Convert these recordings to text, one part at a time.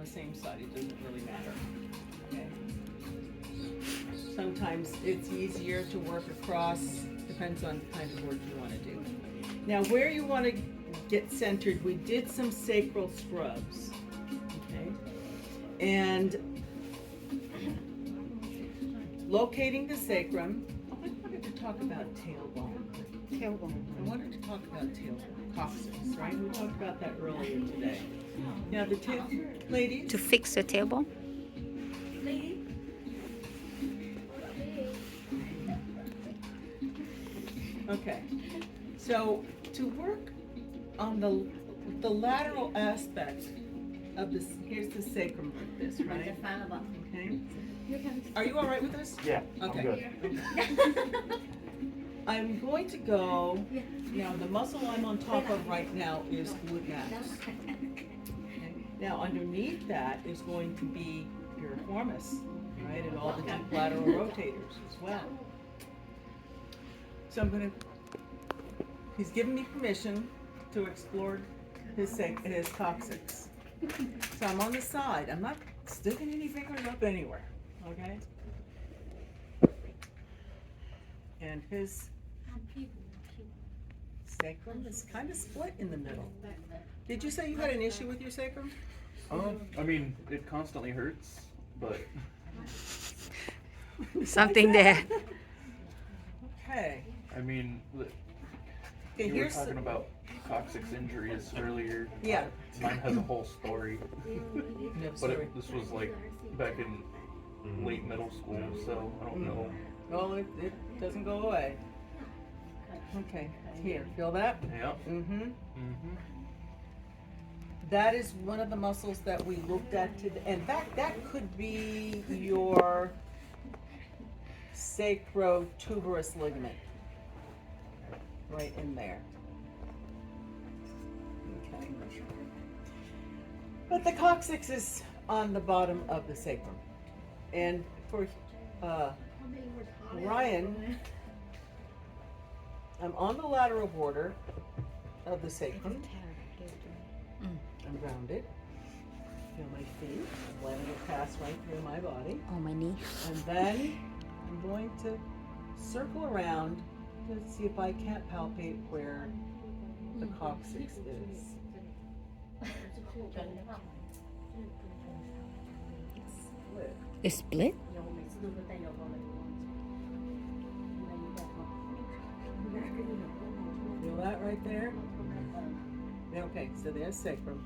the same side, it doesn't really matter. Okay. Sometimes it's easier to work across, depends on the kind of work you want to do. Now where you want to get centered, we did some sacral scrubs, okay? And locating the sacrum, I wanted to talk about tailbone. I wanted to talk about tailbone, coccyx, right? We talked about that earlier today. Now the ladies. To fix the tailbone? Okay, so to work on the lateral aspect of this, here's the sacrum like this, right? Okay. Are you all right with this? Yeah, Okay. I'm good. I'm going to go, now the muscle I'm on top of right now is glute max. Okay. Now underneath that is going to be piriformis, right, and all the deep lateral rotators as well. So I'm gonna, he's given me permission to explore his coccyx. So I'm on the side, I'm not sticking any fingers up anywhere, okay? And his sacrum is kind of split in the middle. Did you say you had an issue with your sacrum? I mean, it constantly hurts, but Something there. Okay. I mean, Okay, you were here's talking about coccyx injuries earlier. Yeah. Mine has a whole story, No, but sorry. this was like back in late middle school, so I don't know. Well, it doesn't go away. Okay, here, feel that? Yeah. Mm-hmm. Mm-hmm. That is one of the muscles that we looked at today. In fact, that could be your sacrotuberous ligament. Right in there. Okay. But the coccyx is on the bottom of the sacrum. And for Ryan, I'm on the lateral border of the sacrum. I'm rounded. Feel my feet. I'm letting it pass right through my body. Oh, my knee. And then I'm going to circle around to see if I can't palpate where the coccyx is. It's split? Feel that right there? Okay, so there's sacrum.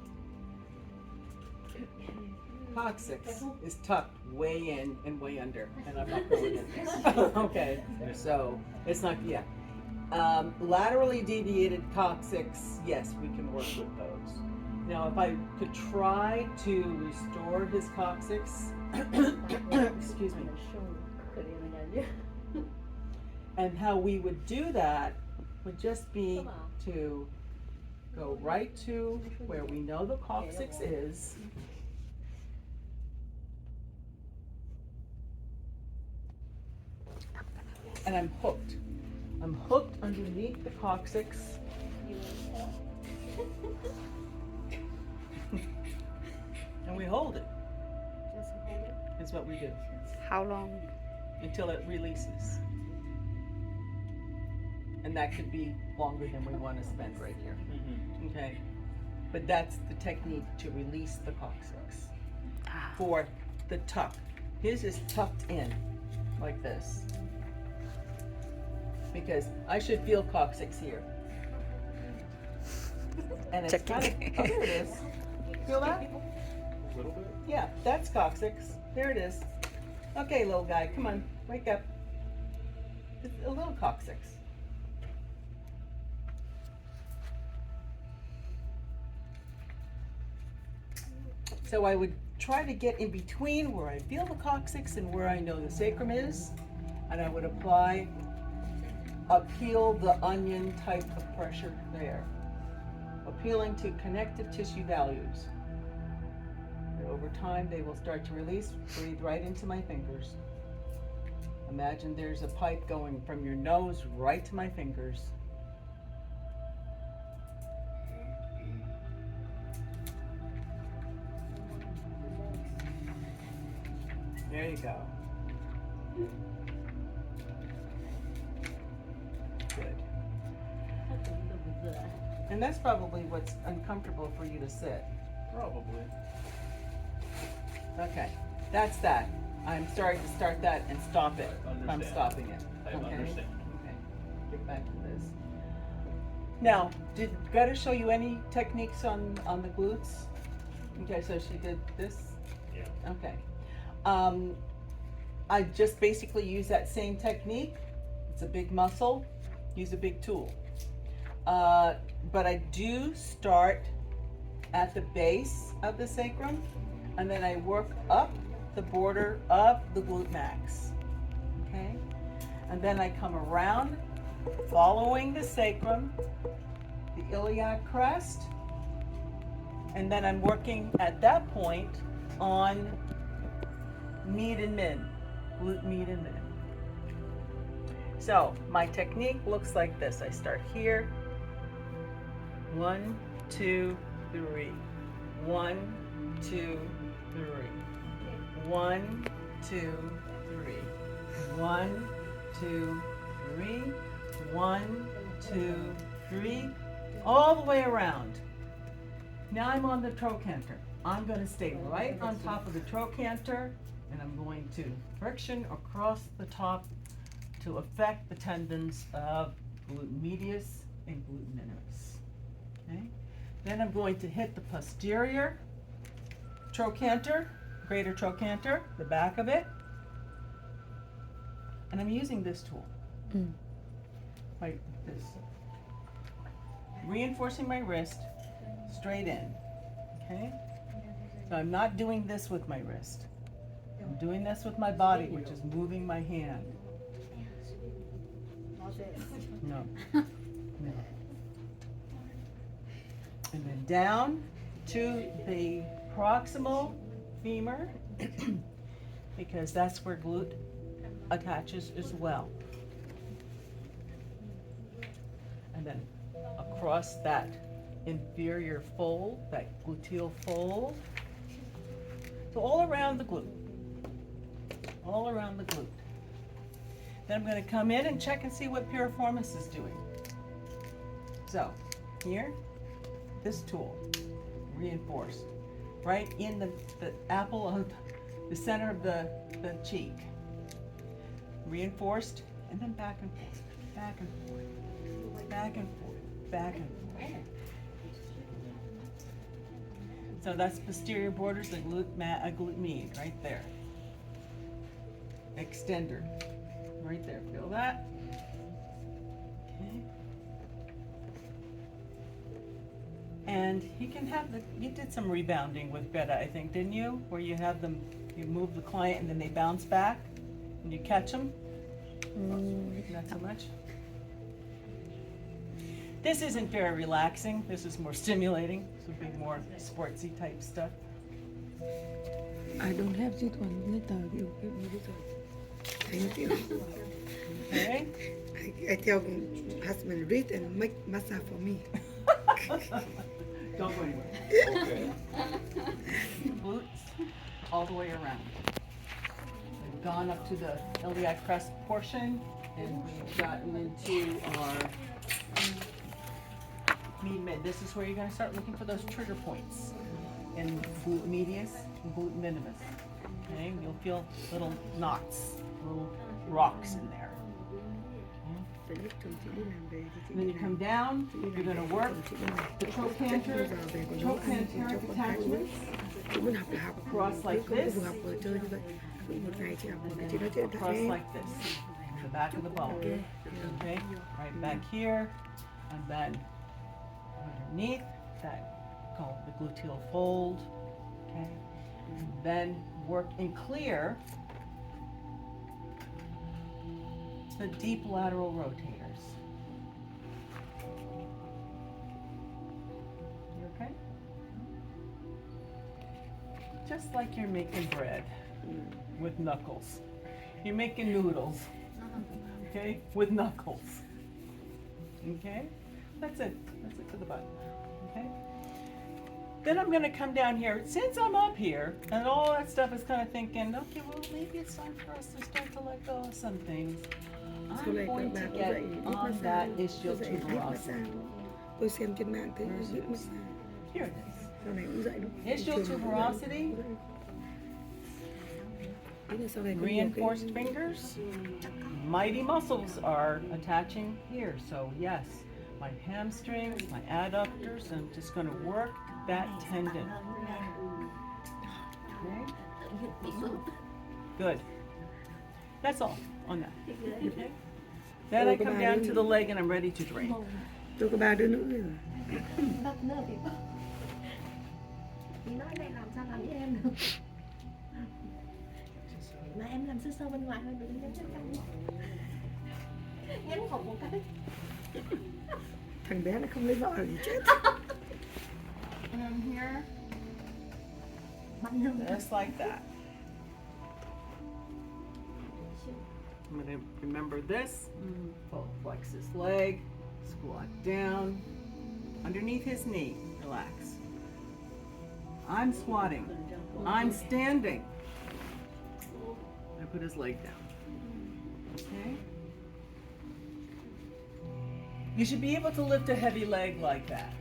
Coccyx is tucked way in and way under, and I'm not going in there. Okay, so it's not, yeah. Laterally deviated coccyx, yes, we can work with those. Now, if I could try to restore his coccyx, excuse me, and how we would do that would just be to go right to where we know the coccyx is. And I'm hooked. I'm hooked underneath the coccyx. And we hold it. Is what we do. How long? Until it releases. And that could be longer than we want to spend right here. Mm-hmm. Okay? But that's the technique to release the coccyx. For the tuck. His is tucked in, like this. Because I should feel coccyx here. And it's kind of, oh, there it is. Feel that? A little bit. Yeah, that's coccyx. There it is. Okay, little guy, come on, wake up. It's a little coccyx. So I would try to get in between where I feel the coccyx and where I know the sacrum is, and I would apply a peel the onion type of pressure there, appealing to connective tissue values. And over time, they will start to release. Breathe right into my fingers. Imagine there's a pipe going from your nose right to my fingers. There you go. Good. And that's probably what's uncomfortable for you to sit. Probably. Okay, that's that. I'm sorry to start that and stop it. I'm Understand. stopping it. I Okay? understand. Okay, get back to this. Now, gotta show you any techniques on the glutes? Okay, so she did this? Yeah. Okay. I just basically use that same technique. It's a big muscle, use a big tool. But I do start at the base of the sacrum, and then I work up the border of the glute max. Okay? And then I come around, following the sacrum, the iliac crest, and then I'm working at that point on med and min, glute med and min. So my technique looks like this. I start here, 1, 2, 3, 1, 2, 3, 1, 2, 3, 1, 2, 3, 1, 2, 3, all the way around. Now I'm on the trochanter. I'm going to stay right on top of the trochanter, and I'm going to friction across the top to affect the tendons of glute medius and glute minimus. Okay? Then I'm going to hit the posterior trochanter, greater trochanter, the back of it, and I'm using this tool, like this, reinforcing my wrist straight in. Okay? So I'm not doing this with my wrist. I'm doing this with my body, which is moving my hand. No. No. And then down to the proximal femur, because that's where glute attaches as well. And then across that inferior fold, that gluteal fold. So all around the glute. All around the glute. Then I'm going to come in and check and see what piriformis is doing. So, here, this tool, reinforced, right in the apple of the center of the cheek. Reinforced, and then back and forth, back and forth, back and forth, back and forth. So that's posterior borders, the glute med, right there. Extender, right there. Feel that? Okay. And you can have you did some rebounding with Greta, I think, didn't you? Where you have them, you move the client and then they bounce back and you catch them? Not so much? This isn't very relaxing. This is more stimulating. This would be more sportsy type stuff. I don't have this one. Later, you give me this one. Thank you. Okay? I tell husband read and make massage for me. Don't go anywhere. Okay. Glutes all the way around. We've gone up to the iliac crest portion, and we've gotten into our mid. This is where you're going to start looking for those trigger points in glute medius and glute minimus. Okay, you'll feel little knots, little rocks in there. And then you come down, you're going to work the trochanter attachments across like this, across like this, the back of the bone. Okay, right back here, and then underneath that called the gluteal fold. Okay, and then work and clear the deep lateral rotators. You okay? Just like you're making bread with knuckles. You're making noodles, okay, with knuckles. Okay? That's it. That's it for the butt. Okay? Then I'm gonna come down here, since I'm up here, and all that stuff is kind of thinking, okay, well, maybe it's time for us to start to let go of some things. I'm going to get on that ischial tuberosity. Tôi xem trên mạng thấy hít massage. Here it is. Sau này cũng dậy đúng. Ischial tuberosity, Ý là sau này có nhiều cái- reinforced fingers. Mighty muscles are attaching here, so yes, my hamstrings, my adductors, I'm just gonna work that tendon. Okay? Good. That's all on that. Okay? Then I come down to the leg and I'm ready to drain. Tôi có 3 đứa nữ rồi. Chị nói này làm sao làm với em được. Mà em làm sơ sơ bên ngoài thôi, đừng nhấn trong. Nhấn hụt một cái. Thằng bé nó không lấy vợ thì chết. And I'm here, Bắn lưng. just like that. I'm gonna remember this. Flex his leg, squat down, underneath his knee, relax. I'm squatting, I'm standing. I put his leg down. Okay? You should be able to lift a heavy leg like that.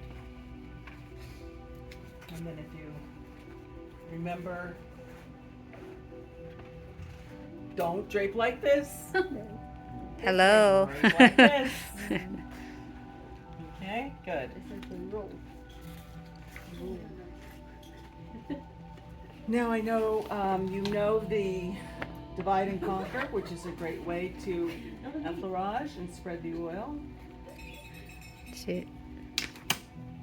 And then if you remember, don't drape like this. Hello. Drape like this. Okay, good. Now I know you know the divide and conquer, which is a great way to effleurage and spread the oil. Sit.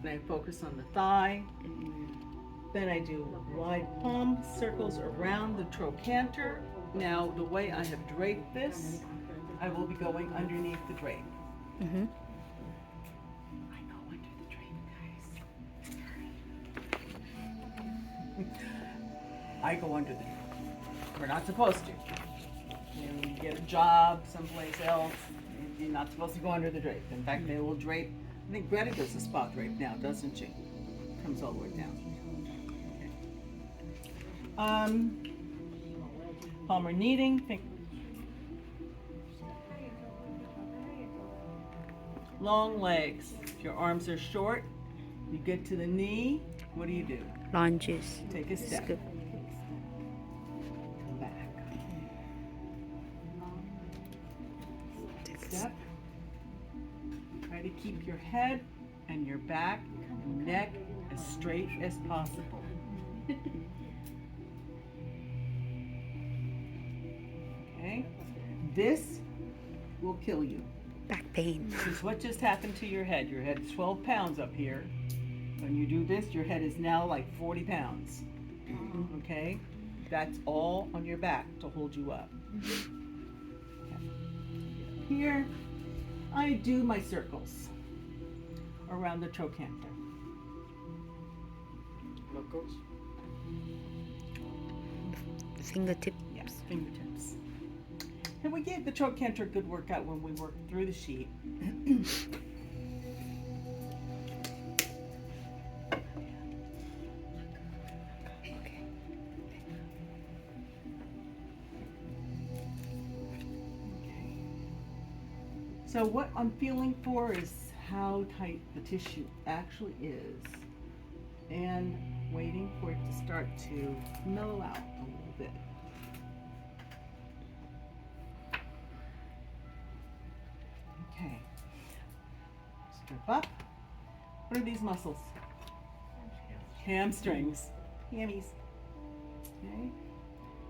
And I focus on the thigh. Then I do wide palm circles around the trochanter. Now the way I have draped this, I will be going underneath the drape. Mm-hmm. I go under the drape, guys. I go under the drape. We're not supposed to. You get a job someplace else, you're not supposed to go under the drape. In fact, they will drape. I think Greta does a spot drape now, doesn't she? Comes all the way down. Okay. Palmar kneading. Long legs. If your arms are short, you get to the knee. What do? Lunges. Take a step. Scoop. Come back. Take a Step. Try to keep your head and your back and neck as straight as possible. Okay? This will kill you. Back pain. Because what just happened to your head? Your head is 12 pounds up here. When you do this, your head is now like 40 pounds. Okay? That's all on your back to hold you up. Okay. Here, I do my circles around the trochanter. Fingertip. Yes, fingertips. And we gave the trochanter a good workout when we worked through the sheet. So what I'm feeling for is how tight the tissue actually is, and waiting for it to start to mellow out a little bit. Okay. Strip up. What are these muscles? Hamstrings. Hammies. Okay.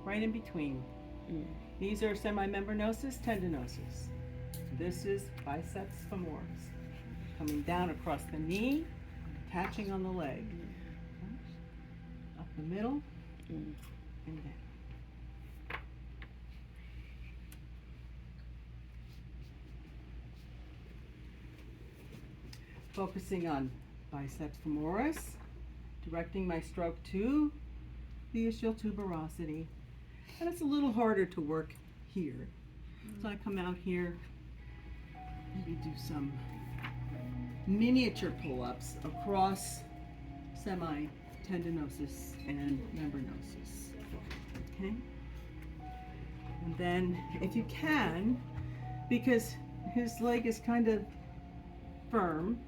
Right in between. These are semimembranosus, tendinosus. This is biceps femoris. Coming down across the knee, attaching on the leg. Up the middle, and down. Focusing on biceps femoris, directing my stroke to the ischial tuberosity. And it's a little harder to work here. So I come out here, maybe do some miniature pull-ups across semi-tendinosus and membranosus. Okay? And then, if you can, because his leg is kind of firm,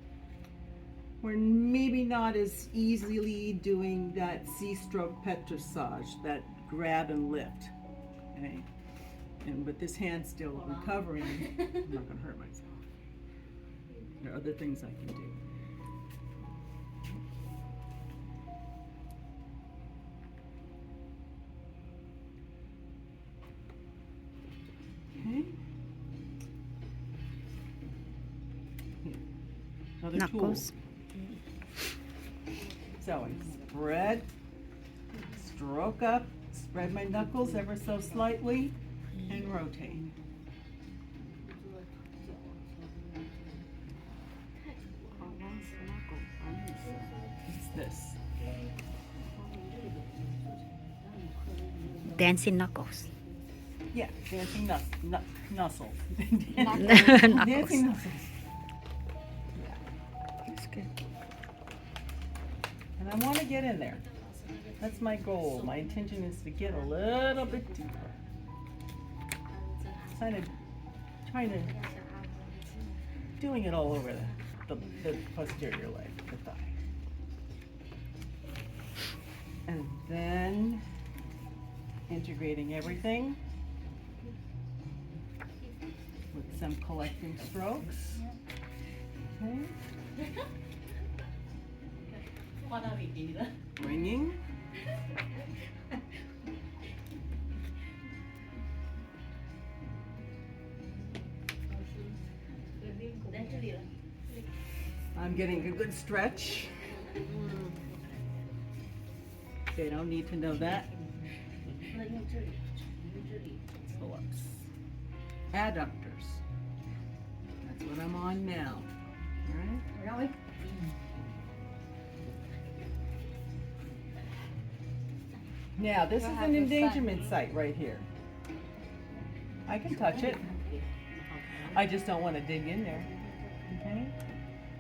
we're maybe not as easily doing that C-stroke petrissage, that grab and lift. Okay? And with this hand still recovering, I'm not going to hurt myself. There are other things I can do. Okay. Here. Another Knuckles. tool. So I spread, stroke up, spread my knuckles ever so slightly, and rotate. It's this. Dancing knuckles. Yeah, dancing nuzzles. Knuckles. Dancing nuzzles. That's good. And I want to get in there. That's my goal. My intention is to get a little bit deeper. Kind of trying to, doing it all over the posterior leg, the thigh. And then integrating everything with some collecting strokes. Okay. Bringing. I'm getting a good stretch. They don't need to know that. Pull-ups. Adductors. That's what I'm on now. All right? Now, this is an endangerment site right here. I can touch it. I just don't want to dig in there. Okay?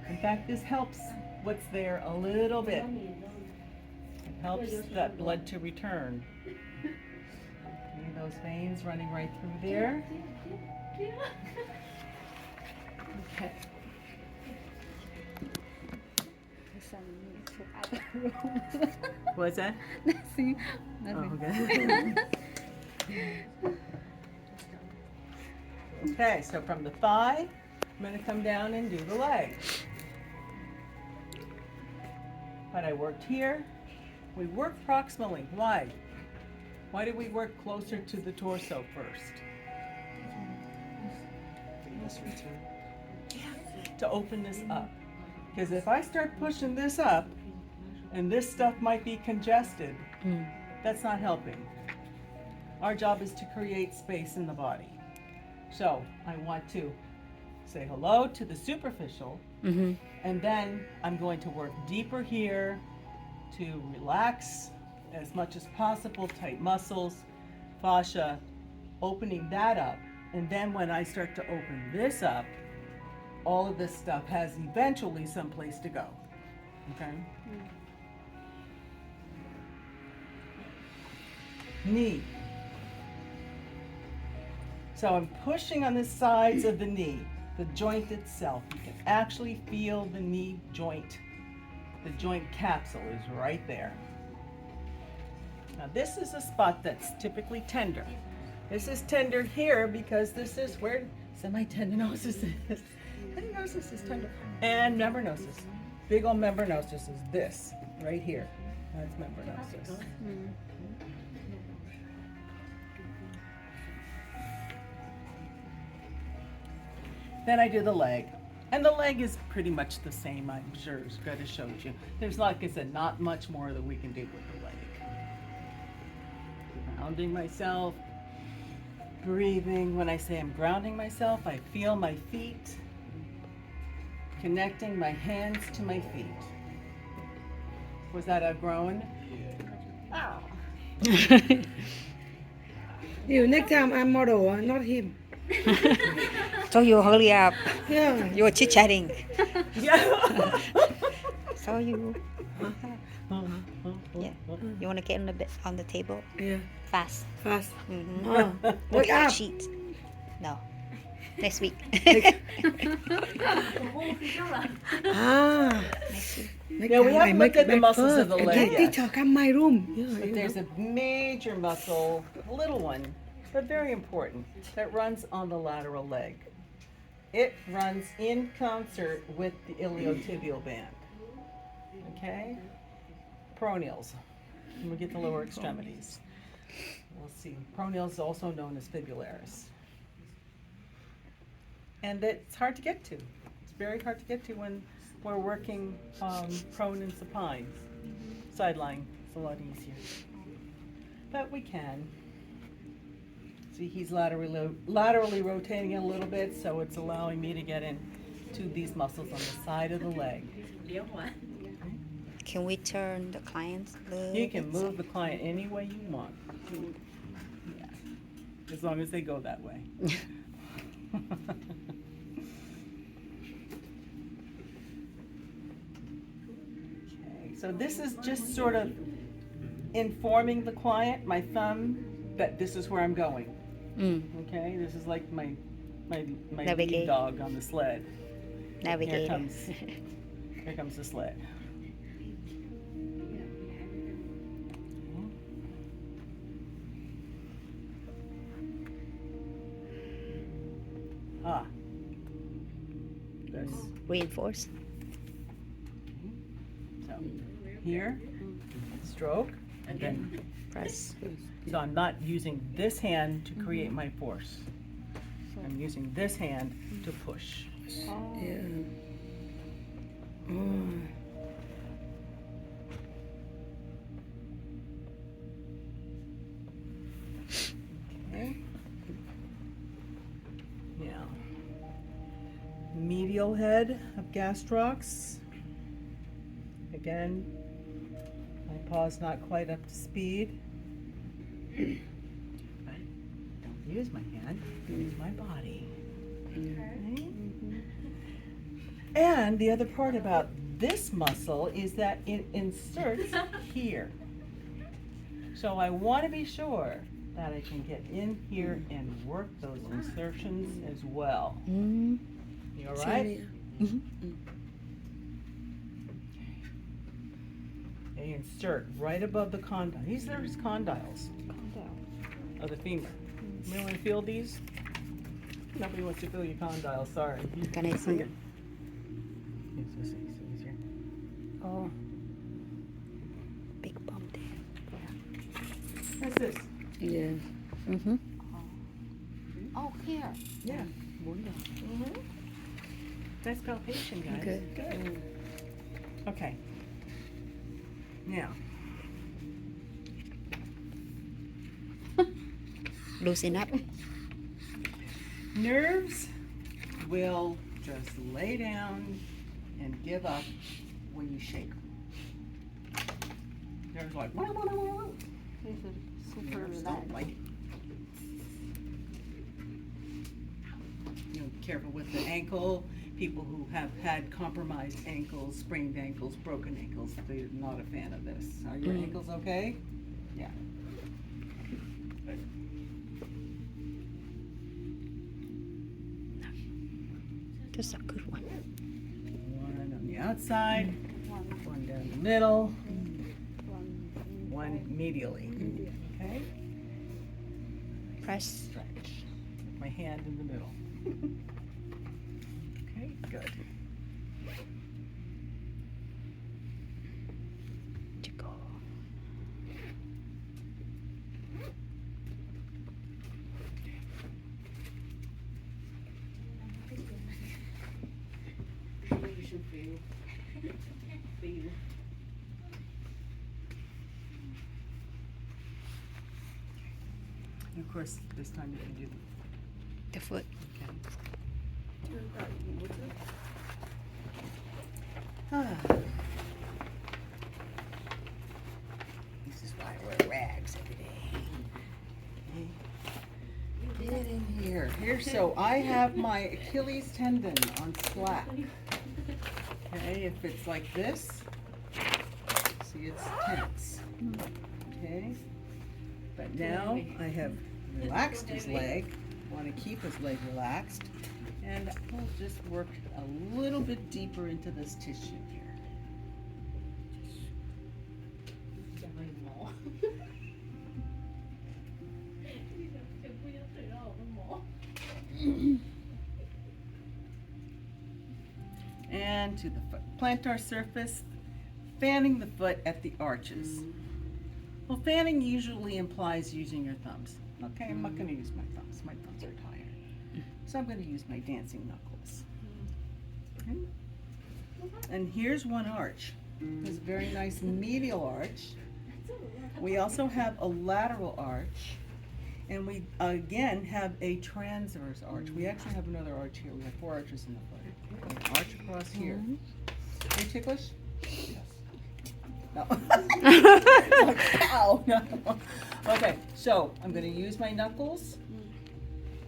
In fact, this helps what's there a little bit. It helps that blood to return. See those veins running right through there? Okay. What's that? Nothing. Oh, okay. Okay, so from the thigh, I'm going to come down and do the leg. But I worked here. We worked proximally. Why? Why did we work closer to the torso first? To open this up. Because if I start pushing this up, and this stuff might be congested, that's not helping. Our job is to create space in the body. So I want to say hello to the superficial, and then I'm going to work deeper here to relax as much as possible, tight muscles, fascia, opening that up. And then when I start to open this up, all of this stuff has eventually some place to go. Okay? Knee. So I'm pushing on the sides of the knee, the joint itself. You can actually feel the knee joint. The joint capsule is right there. Now this is a spot that's typically tender. This is tender here because this is where semi-tendinosus is. Tendinosis is tender. And membranosus. Big old membranosus is this, right here. That's membranosus. Then I do the leg. And the leg is pretty much the same, I'm sure, as Greta showed you. There's, like I said, not much more that we can do with the leg. Grounding myself, breathing. When I say I'm grounding myself, I feel my feet, connecting my hands to my feet. Was that a groan? Ow. You next time I'm model, not him. So you hurry up. Yeah. You were chit-chatting. Yeah. So you Yeah. You want to get on the on the table Yeah. fast. Fast. Mm-hmm. Oh. Wake up. Sheet. No. Next week. Ah. Next week. Yeah, we haven't looked at the muscles of the leg yet. Teacher, come my room. But there's a major muscle, a little one, but very important, that runs on the lateral leg. It runs in concert with the iliotibial band. Okay? Peroneals. And we get the lower extremities. We'll see. Peroneals is also known as fibularis. And it's hard to get to. It's very hard to get to when we're working prone and supine. Sideline is a lot easier. But we can. See, he's laterally rotating it a little bit, so it's allowing me to get into these muscles on the side of the leg. Can we turn the client's leg? You can move the client any way you want. Yeah. As long as they go that way. Okay, so this is just sort of informing the client, my thumb, that this is where I'm going. Okay, this is like my Navigate. lead dog on the sled. Navigator. Here comes the sled. Ah. This. Reinforce. So here, stroke, and then Press. so I'm not using this hand to create my force. I'm using this hand to push. Yeah. Okay. Now, medial head of gastrocs. Again, my paw's not quite up to speed. But don't use my hand, use my body. Okay? And the other part about this muscle is that it inserts here. So I want to be sure that I can get in here and work those insertions as well. Mm. You all right? They insert right above the condyle. These are his condyles of the femur. You want to feel these? Nobody wants to feel your condyles, sorry. Can I see it? Yes, this is easier. Oh. Big bump there. What's this? Yeah. Mm-hmm. Oh, here. Yeah. Mm-hmm. Nice palpation, guys. Okay. Good. Okay. Now, Loosen up. nerves will just lay down and give up when you shake them. Nerves like, Super nerves relaxed. don't like it. You know, be careful with the ankle. People who have had compromised ankles, sprained ankles, broken ankles, they're not a fan of this. Are your ankles okay? Yeah. Good. That's a good one. One on the outside, one down the middle, one medially. Okay? Press. Stretch. My hand in the middle. Okay, good. Jiggle. You should feel. Feel. And of course, this time you can do The foot. Ah. This is why I wear rags every day. Okay. Get in here. Here, so I have my Achilles tendon on slack. Okay, if it's like this, see it's tense. Okay. But now I have relaxed his leg. Want to keep his leg relaxed. And we'll just work a little bit deeper into this tissue here. And to the foot plantar surface, fanning the foot at the arches. Well, fanning usually implies using your thumbs. Okay, I'm not going to use my thumbs. My thumbs are tired. So I'm going to use my dancing knuckles. Okay. And here's one arch. There's a very nice medial arch. We also have a lateral arch. And we, again, have a transverse arch. We actually have another arch here. We have 4 arches in the foot. An arch across here. Are you ticklish? Yes. No. Like, ow. No. Okay, so I'm going to use my knuckles.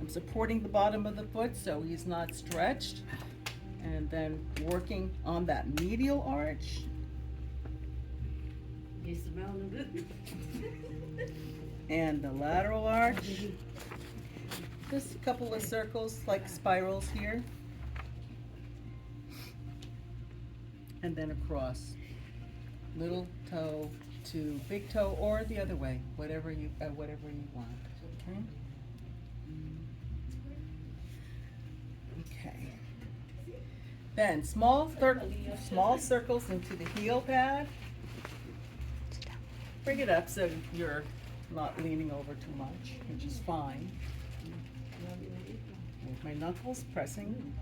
I'm supporting the bottom of the foot so he's not stretched. And then working on that medial arch. And the lateral arch. Just a couple of circles like spirals here. And then across. Little toe to big toe or the other way, whatever you want. Okay. Okay. Then small circles into the heel pad. Bring it up so you're not leaning over too much, which is fine. With my knuckles pressing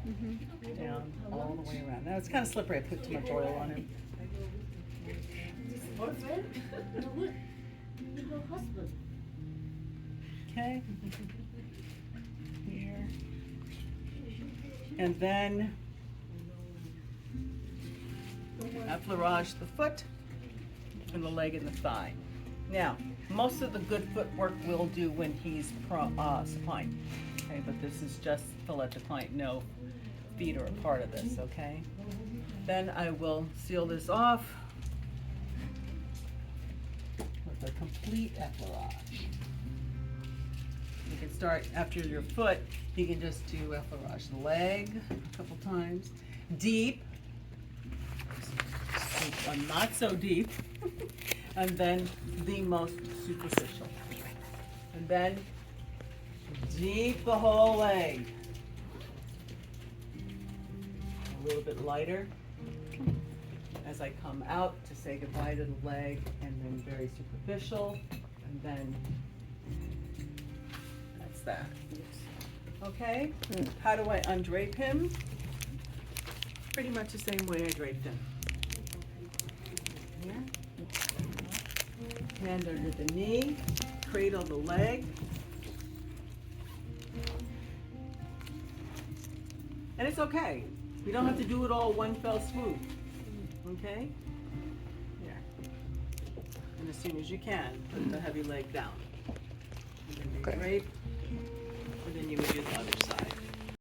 down all the way around. Now it's kind of slippery. I put too much oil on him. Okay. Here. And then effleurage the foot and the leg and the thigh. Now, most of the good footwork we'll do when he's supine. Okay, but this is just to let the client know feet are a part of this, okay? Then I will seal this off with a complete effleurage. You can start after your foot, you can just do effleurage the leg a couple times. Deep, not so deep, and then the most superficial. And then deep the whole leg. A little bit lighter as I come out to say goodbye to the leg, and then very superficial, and then that's that. Okay, how do I undrape him? Pretty much the same way I draped him. Here. Hand under the knee, cradle the leg. And it's okay. You don't have to do it all one fell swoop. Okay? Here. And as soon as you can, put the heavy leg down. And then you drape, and then you would do the other side.